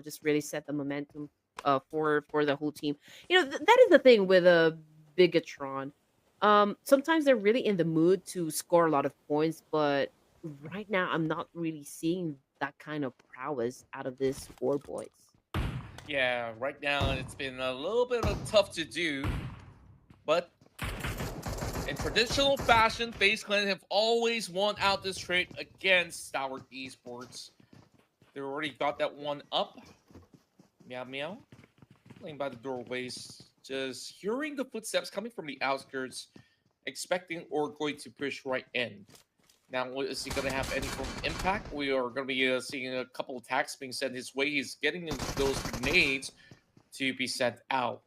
just really set the momentum for the whole team. That is the thing with a Bigatron. Sometimes they're really in the mood to score a lot of points, but right now I'm not really seeing that kind of prowess out of these four boys. Yeah, right now it's been a little bit of tough to do, but in traditional fashion, FaZe Clan have always won out this trade against Stalwart Esports. They already got that one up. Meow meow. Playing by the doorways, just hearing the footsteps coming from the outskirts, expecting or going to push right in. Now, is he going to have any form of impact? We are going to be seeing a couple attacks being sent his way. He's getting those grenades to be sent out.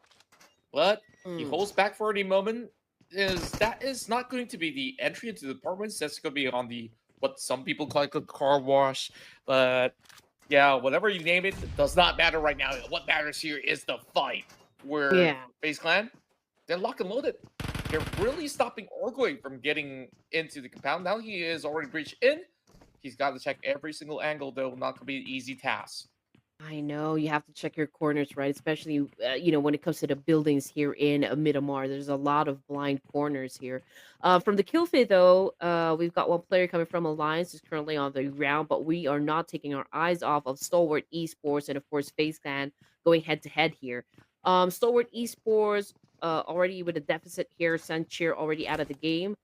But he Mm. holds back for any moment. That is not going to be the entry into the apartments. That's going to be on the what some people call like a car wash. But yeah, whatever you name it, it does not matter right now. What matters here is the fight. Where Yeah. FaZe Clan, they're lock and loaded. They're really stopping Orgoy from getting into the compound. Now he is already breached in. He's got to check every single angle, though. Not going to be an easy task. I know you have to check your corners, right? Especially, when it comes to the buildings here in Miramar. There's a lot of blind corners here. From the kill feed, though, we've got one player coming from Alliance who's currently on the ground, but we are not taking our eyes off of Stalwart Esports and, of course, FaZe Clan going head to head here. Stalwart Esports already with a deficit here. Sanchir already out of the game.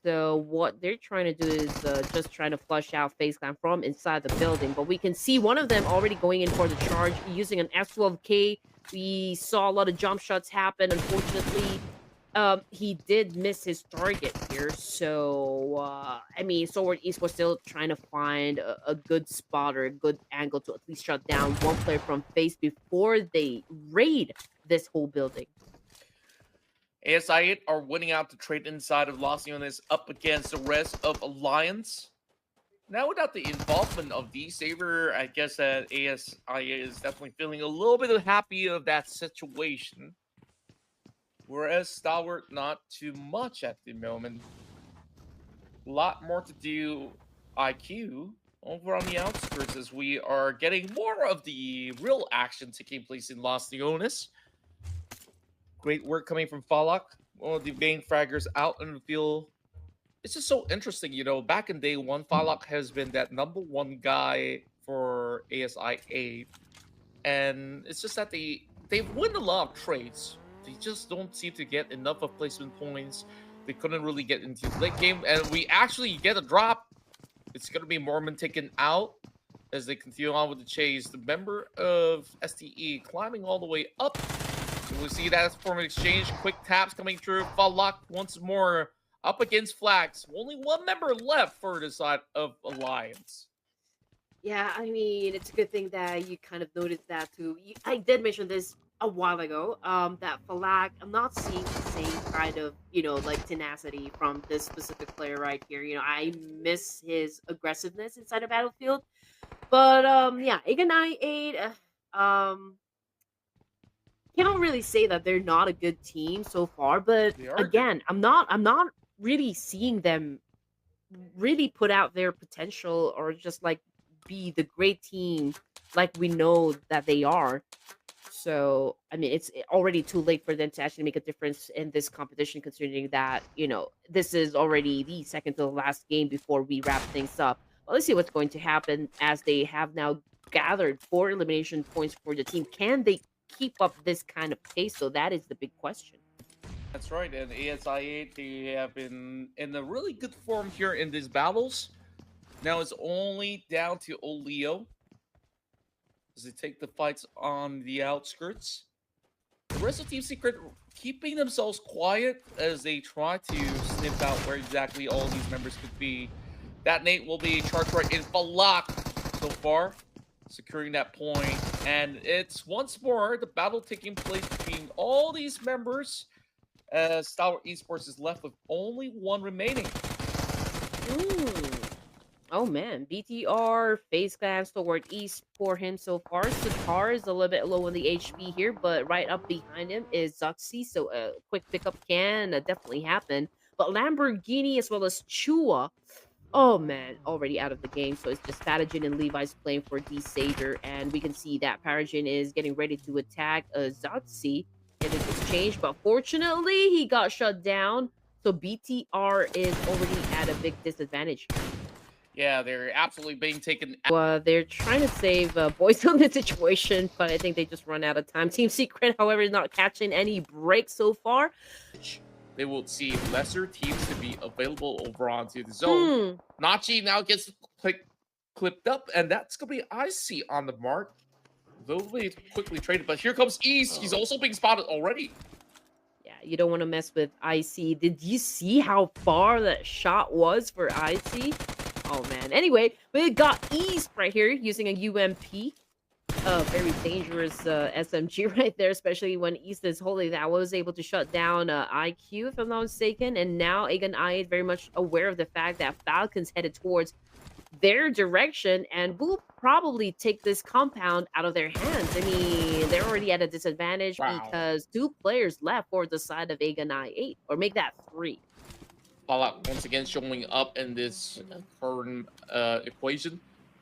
So what they're trying to do is just trying to flush out FaZe Clan from inside the building. But we can see one of them already going in for the charge using an S12K. We saw a lot of jump shots happen. Unfortunately, he did miss his target here. So Sword East was still trying to find a good spot or a good angle to at least shut down one player from FaZe before they raid this whole building. ASI are winning out the trade inside of Los Leones up against the rest of Alliance. Now, without the involvement of D-Saber, I guess that ASI is definitely feeling a little bit happy of that situation. Whereas Stalwart, not too much at the moment. A lot more to do IQ over on the outskirts as we are getting more of the real action taking place in Los Leones. Great work coming from Falak. One of the main fraggers out in the field. It's just so interesting, back in day one, Falak has been that number one guy for ASIA. And it's just that they've won a lot of trades. They just don't seem to get enough of placement points. They couldn't really get into the late game. And we actually get a drop. It's going to be Mormon taken out as they continue on with the chase. The member of STE climbing all the way up. So we see that form of exchange. Quick taps coming through. Falak once more up against Flax. Only one member left for the side of Alliance. Yeah, it's a good thing that you kind of noticed that too. I did mention this a while ago. That Falak, I'm not seeing the same kind of, like tenacity from this specific player right here. I miss his aggressiveness inside a battlefield. But yeah, Ignite 8, can't really say that they're not a good team so far. But They are good. again, I'm not really seeing them really put out their potential or just like be the great team like we know that they are. So, it's already too late for them to actually make a difference in this competition, considering that, this is already the second to the last game before we wrap things up. Well, let's see what's going to happen as they have now gathered 4 elimination points for the team. Can they keep up this kind of pace? So that is the big question. That's right. And ASIA, they have been in a really good form here in these battles. Now it's only down to Oleo as they take the fights on the outskirts. The rest of Team Secret keeping themselves quiet as they try to sniff out where exactly all these members could be. That Nate will be charged right in Falak so far, securing that point. And it's once more the battle taking place between all these members as Stalwart Esports is left with only one remaining. Mm. Oh man, BTR, FaZe Clan, Stalwart East for him so far. Sitar is a little bit low on the HP here, but right up behind him is Zuxi, so a quick pickup can definitely happen. But Lamborghini as well as Chua, Oh man, already out of the game. So it's just Pathogen and Levi's playing for D Savior, and we can see that Pathogen is getting ready to attack Zotzi in this exchange, but fortunately he got shut down. So BTR is already at a big disadvantage here. Yeah, they're absolutely being taken out. They're trying to save boys on the situation, but I think they just run out of time. Team Secret, however, is not catching any breaks so far. They will see lesser teams to be available over onto the zone. Hmm. Nachi now gets clipped up, and that's going to be Icy on the mark. They'll be quickly traded, but here comes East. He's Oh. also being spotted already. Yeah, you don't want to mess with IC. Did you see how far that shot was for IC? Oh man. Anyway, we got East right here using a UMP. Very dangerous SMG right there, especially when East is holding that. Was able to shut down IQ, if I'm not mistaken. And now Agan I is very much aware of the fact that Falcons headed towards their direction and will probably take this compound out of their hands. I mean, they're already at a disadvantage Wow. because 2 players left for the side of Agan I 8, or make that 3. Fallout once again showing up in this current equation.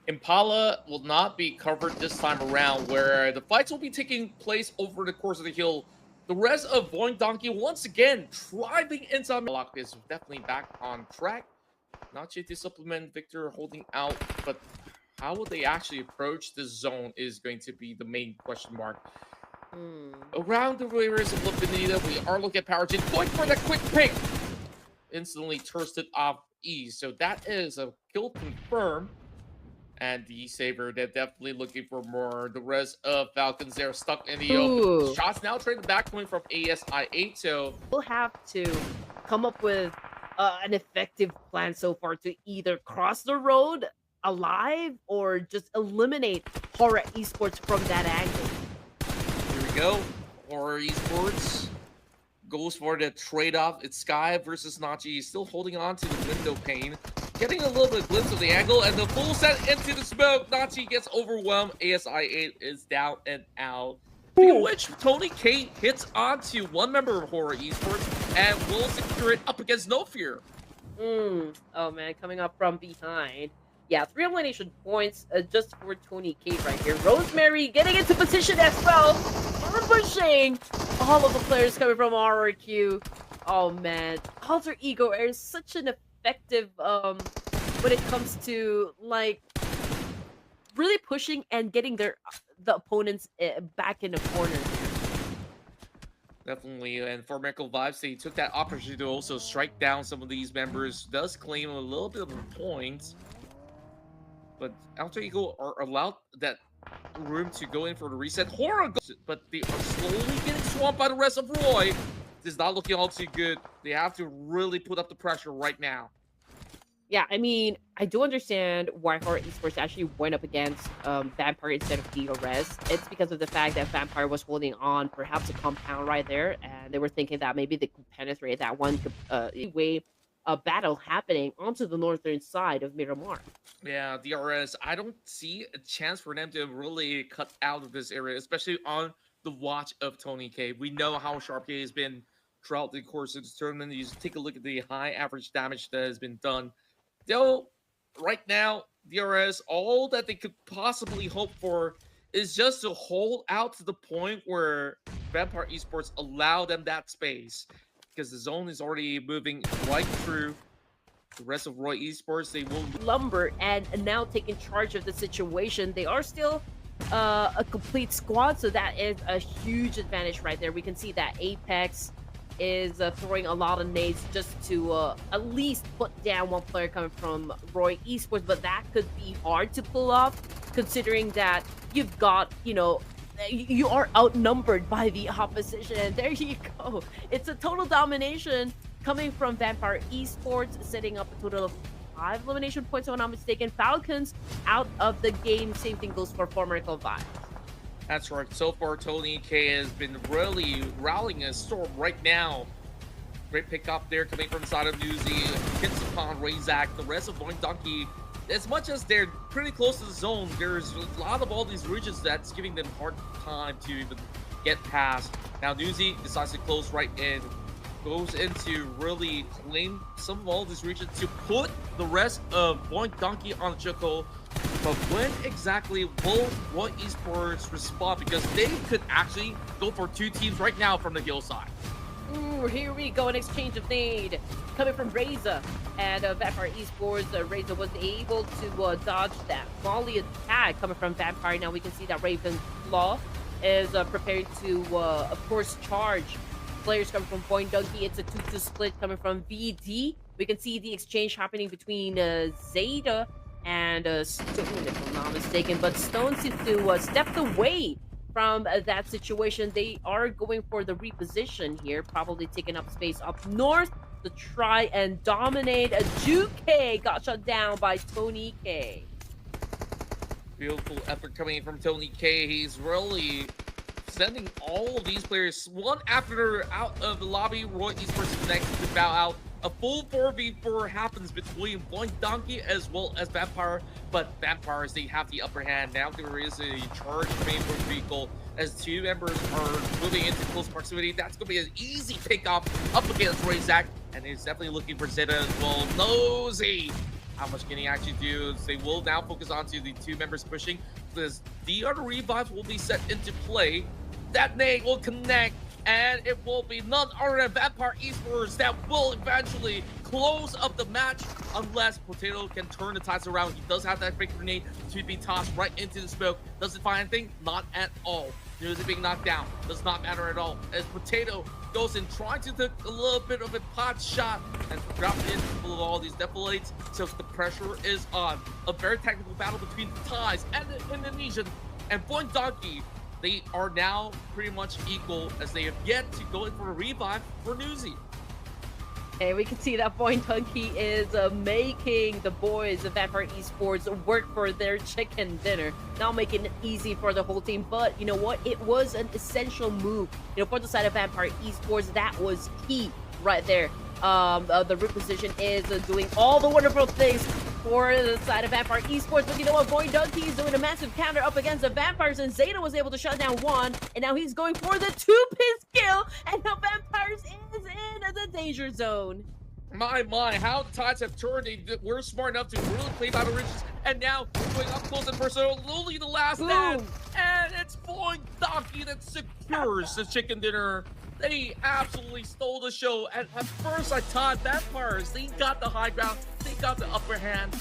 Impala will not be covered this time around, where the fights will be taking place over the course of the hill. The rest of Voin Donkey once again driving into Fallout is definitely back on track. Not yet to supplement Victor holding out, but how will they actually approach this zone is going to be the main question mark. Around the areas of Lafinita, we are looking at Powergen going for that quick pick. Instantly tursted off E. So that is a kill confirmed. And the Saber, they're definitely looking for more. The rest of Falcons, they're stuck in the open. Shots now traded back coming from ASI8. So we'll have to come up with an effective plan so far to either cross the road alive or just eliminate Horror Esports from that angle. Here we go. Horror Esports goes for the trade-off. It's Sky versus Nachi. He's still holding on to the window pane. Getting a little bit of glimpse of the angle, and the full set into the smoke. Nachi gets overwhelmed. ASI8 is down and out. In which Tony K hits onto one member of Horror Esports and will secure it up against No Fear. Oh man, coming up from behind. Yeah, 3 elimination points just for Tony K right here. Rosemary getting into position as well. Pushing all of the players coming from RRQ. Oh man, Alter Ego is such an effective when it comes to like really pushing and getting the opponents back in the corner. Definitely, and for Miracle Vibes, they took that opportunity to also strike down some of these members. Does claim a little bit of a point, but Alter Ego are allowed that room to go in for the reset. Horror goes, but they are slowly getting swamped by the rest of Roy. This is not looking all too good. They have to really put up the pressure right now. Yeah, I mean, I do understand why Horror Esports actually went up against Vampire instead of DRS. It's because of the fact that Vampire was holding on perhaps a compound right there, and they were thinking that maybe they could penetrate that one way a battle happening onto the northern side of Miramar. Yeah, DRS, I don't see a chance for them to really cut out of this area, especially on the watch of Tony K. We know how sharp he has been throughout the course of this tournament. You just take a look at the high average damage that has been done. Though, right now, DRS, all that they could possibly hope for is just to hold out to the point where Vampire Esports allow them that space. Because the zone is already moving right through the rest of Roy Esports. They will lumber and now taking charge of the situation. They are still a complete squad, so that is a huge advantage right there. We can see that Apex is throwing a lot of nades just to at least put down one player coming from Roy Esports, but that could be hard to pull off considering that you've got, you know, you are outnumbered by the opposition. And there you go. It's a total domination coming from Vampire Esports, setting up a total of 5 elimination points, if I'm not mistaken. Falcons out of the game. Same thing goes for Miracle Vibes. That's right. So far, Tony K has been really rallying a storm right now. Great pick up there coming from the side of Newsy. Hits upon Razak. The rest of Boing Donkey, as much as they're pretty close to the zone, there's a lot of all these regions that's giving them hard time to even get past. Now Newsy decides to close right in. goes in to really claim some of all this region to put the rest of Voin Donkey on the chokehold. But when exactly will VPE Esports respond? Because they could actually go for 2 teams right now from the hillside. Ooh, here we go, an exchange of nade coming from Reza and Vampire Esports. Reza was able to dodge that volley attack coming from Vampire. Now we can see that Ravenclaw is preparing to, of course, charge players coming from Voin Donkey. It's a 2-2 split coming from VD. We can see the exchange happening between Zeta and Stone, if I'm not mistaken. But Stone seems to stepped away from that situation. They are going for the reposition here, probably taking up space up north to try and dominate. Juke got shut down by Tony K. Beautiful effort coming in from Tony K. He's really sending all of these players one after another out of the lobby. VPE Esports is next to bow out. A full 4v4 happens between Voin Donkey as well as Vampire, but Vampires, they have the upper hand. Now there is a charge coming from vehicle as 2 members are moving into close proximity. That's going to be an easy pickoff up against Razak, and he's definitely looking for Zeta as well. Nosy! How much can he actually do? They will now focus onto the 2 members pushing, because the other revives will be set into play. That nade will connect, and it will be none other than Vampire Esports that will eventually close up the match, unless Potato can turn the tides around. He does have that big grenade to be tossed right into the smoke. Does it find anything? Not at all. There's it being knocked down. Does not matter at all. As Potato goes in, trying to take a little bit of a pot shot and drop it into full of all these deflates. So the pressure is on. A very technical battle between the Thais and the Indonesian. And Voin Donkey, they are now pretty much equal, as they have yet to go in for a revive for Newsy. And we can see that Voin Donkey is making the boys of Vampire Esports work for their chicken dinner. Not making it easy for the whole team, but you know what? It was an essential move. You know, for the side of Vampire Esports, that was key right there. The reposition is doing all the wonderful things for the side of Vampire Esports, but you know what? Voin Donkey is doing a massive counter up against the Vampires, and Zeta was able to shut down one, and now he's going for the 2-pin kill, and now Vampires is in the danger zone. My, how the Tides have turned. They were smart enough to really play by the riches, and now going up close and personal, only the last stand, and it's Voin Donkey that secures the chicken dinner. They absolutely stole the show, and at first I thought Vampires, they got the high ground, they got the upper hand,